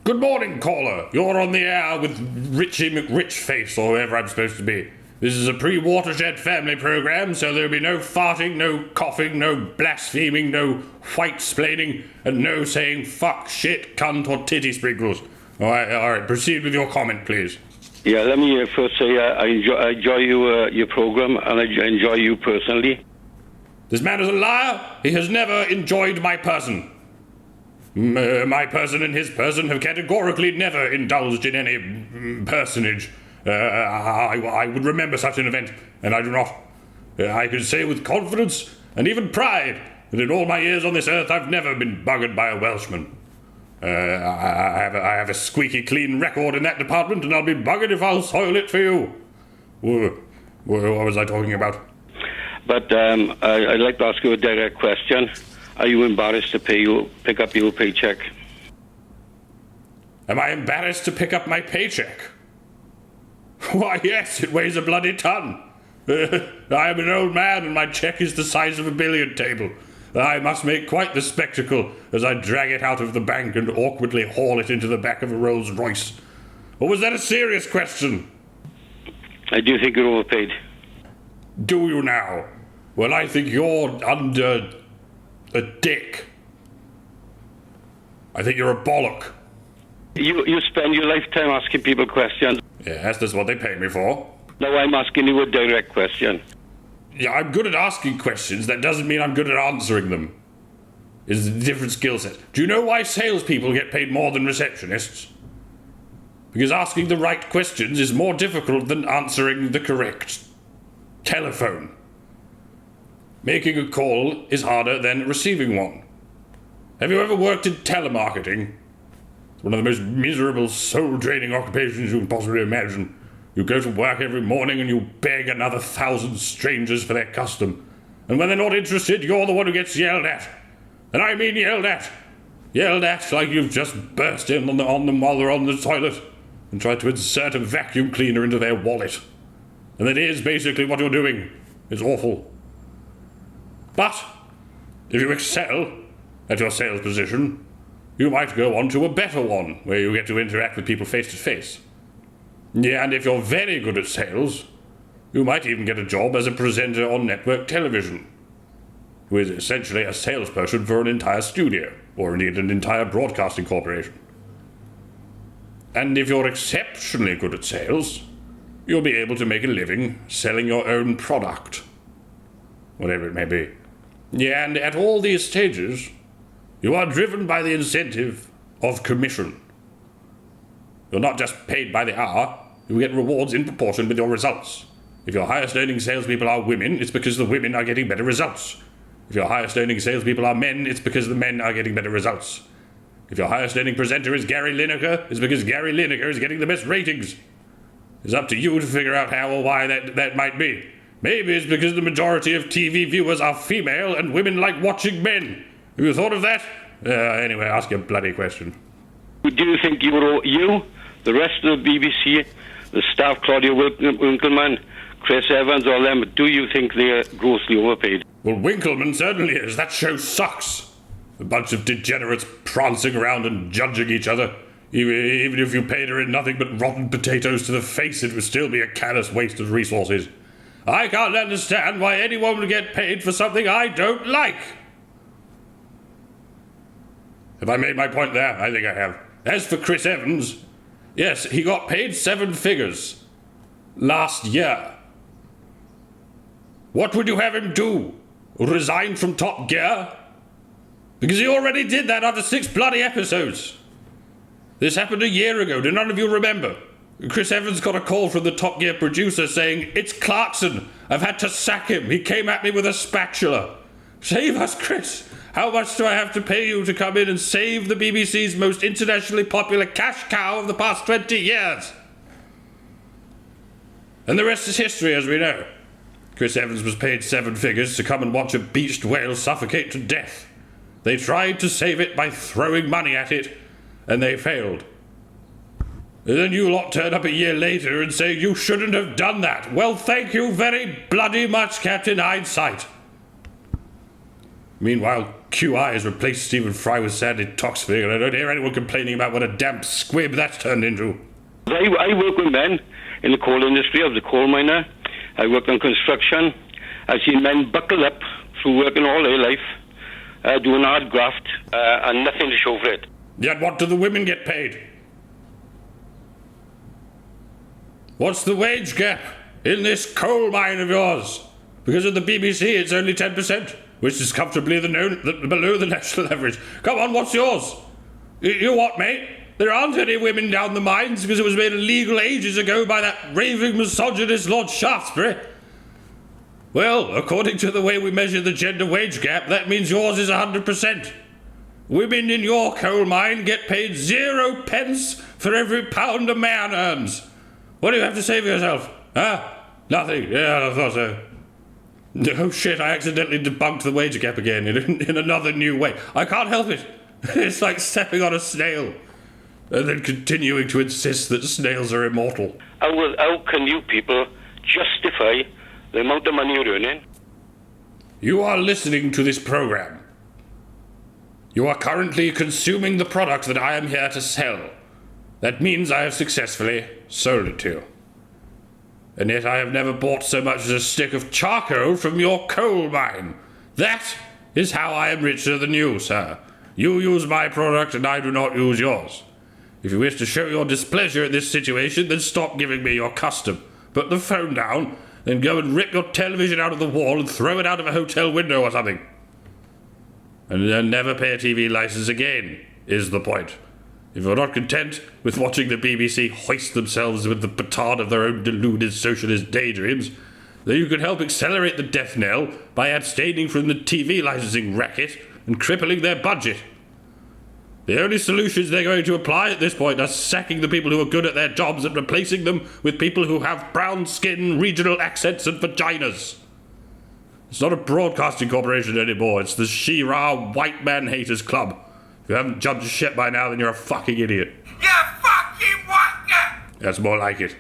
Good morning, caller. You're on the air with Richie McRichface, or whoever I'm supposed to be. This is a pre-watershed family program, so there'll be no farting, no coughing, no blaspheming, no white-splaining, and no saying fuck, shit, cunt, or titty sprinkles. All right, proceed with your comment, please. Yeah, let me first say I enjoy your program, and I enjoy you personally. This man is a liar. He has never enjoyed my person. My person and his person have categorically never indulged in any personage. I would remember such an event, and I do not. I can say with confidence and even pride that in all my years on this earth I've never been buggered by a Welshman. I have a squeaky clean record in that department, and I'll be buggered if I'll soil it for you. What was I talking about? But I'd like to ask you a direct question. Are you embarrassed to pick up your paycheck? Am I embarrassed to pick up my paycheck? Why, yes, it weighs a bloody ton. I am an old man, and my check is the size of a billiard table. I must make quite the spectacle as I drag it out of the bank and awkwardly haul it into the back of a Rolls Royce. Or was that a serious question? I do think you're overpaid. Do you now? Well, I think you're under a dick. I think you're a bollock. You spend your lifetime asking people questions. Yes, that's what they pay me for. Now I'm asking you a direct question. Yeah, I'm good at asking questions. That doesn't mean I'm good at answering them. It's a different skill set. Do you know why salespeople get paid more than receptionists? Because asking the right questions is more difficult than answering the correct telephone. Making a call is harder than receiving one. Have you ever worked in telemarketing? It's one of the most miserable, soul-draining occupations you can possibly imagine. You go to work every morning and you beg another 1,000 strangers for their custom. And when they're not interested, you're the one who gets yelled at. And I mean yelled at. Yelled at like you've just burst in on them while they're on the toilet and tried to insert a vacuum cleaner into their wallet. And that is basically what you're doing. It's awful. But if you excel at your sales position, you might go on to a better one where you get to interact with people face to face. Yeah, and if you're very good at sales, you might even get a job as a presenter on network television, who is essentially a salesperson for an entire studio, or indeed an entire broadcasting corporation. And if you're exceptionally good at sales, you'll be able to make a living selling your own product, whatever it may be. Yeah, and at all these stages, you are driven by the incentive of commission. You're not just paid by the hour, you get rewards in proportion with your results. If your highest earning salespeople are women, it's because the women are getting better results. If your highest earning salespeople are men, it's because the men are getting better results. If your highest earning presenter is Gary Lineker, it's because Gary Lineker is getting the best ratings. It's up to you to figure out how or why that might be. Maybe it's because the majority of TV viewers are female and women like watching men. Have you thought of that? Anyway, ask your bloody question. Do you think you, the rest of the BBC, the staff, Claudia Winkleman, Chris Evans, all them, do you think they're grossly overpaid? Well, Winkleman certainly is. That show sucks. A bunch of degenerates prancing around and judging each other. Even if you paid her in nothing but rotten potatoes to the face, it would still be a callous waste of resources. I can't understand why anyone would get paid for something I don't like. Have I made my point there? I think I have. As for Chris Evans, yes, he got paid 7 figures last year. What would you have him do? Resign from Top Gear? Because he already did that after 6 bloody episodes. This happened a year ago. Do none of you remember? Chris Evans got a call from the Top Gear producer saying, "It's Clarkson. I've had to sack him. He came at me with a spatula." Save us, Chris. How much do I have to pay you to come in and save the BBC's most internationally popular cash cow of the past 20 years? And the rest is history, as we know. Chris Evans was paid 7 figures to come and watch a beached whale suffocate to death. They tried to save it by throwing money at it, and they failed. And then you lot turn up a year later and say you shouldn't have done that. Well, thank you very bloody much, Captain Hindsight. Meanwhile, QI has replaced Stephen Fry with Sandy Toxvig, and I don't hear anyone complaining about what a damp squib that's turned into. I work with men in the coal industry. I was a coal miner. I work on construction. I've seen men buckle up through working all their life, doing hard graft, and nothing to show for it. Yet what do the women get paid? What's the wage gap in this coal mine of yours? Because of the BBC, it's only 10%, which is comfortably below the national average. Come on, what's yours? You what, mate? There aren't any women down the mines because it was made illegal ages ago by that raving misogynist Lord Shaftesbury. Well, according to the way we measure the gender wage gap, that means yours is 100%. Women in your coal mine get paid 0 pence for every pound a man earns. What do you have to say for yourself? Huh? Nothing. Yeah, I thought so. Oh shit, I accidentally debunked the wage gap again in another new way. I can't help it. It's like stepping on a snail and then continuing to insist that snails are immortal. How can you people justify the amount of money you're earning? You are listening to this program. You are currently consuming the product that I am here to sell. That means I have successfully sold it to you. And yet I have never bought so much as a stick of charcoal from your coal mine. That is how I am richer than you, sir. You use my product and I do not use yours. If you wish to show your displeasure at this situation, then stop giving me your custom. Put the phone down, then go and rip your television out of the wall and throw it out of a hotel window or something. And then never pay a TV license again, is the point. If you're not content with watching the BBC hoist themselves with the petard of their own deluded socialist daydreams, then you could help accelerate the death knell by abstaining from the TV licensing racket and crippling their budget. The only solutions they're going to apply at this point are sacking the people who are good at their jobs and replacing them with people who have brown skin, regional accents and vaginas. It's not a broadcasting corporation anymore, it's the She-Ra White Man Haters Club. If you haven't jumped ship by now, then you're a fucking idiot. You fucking wanker! That's more like it.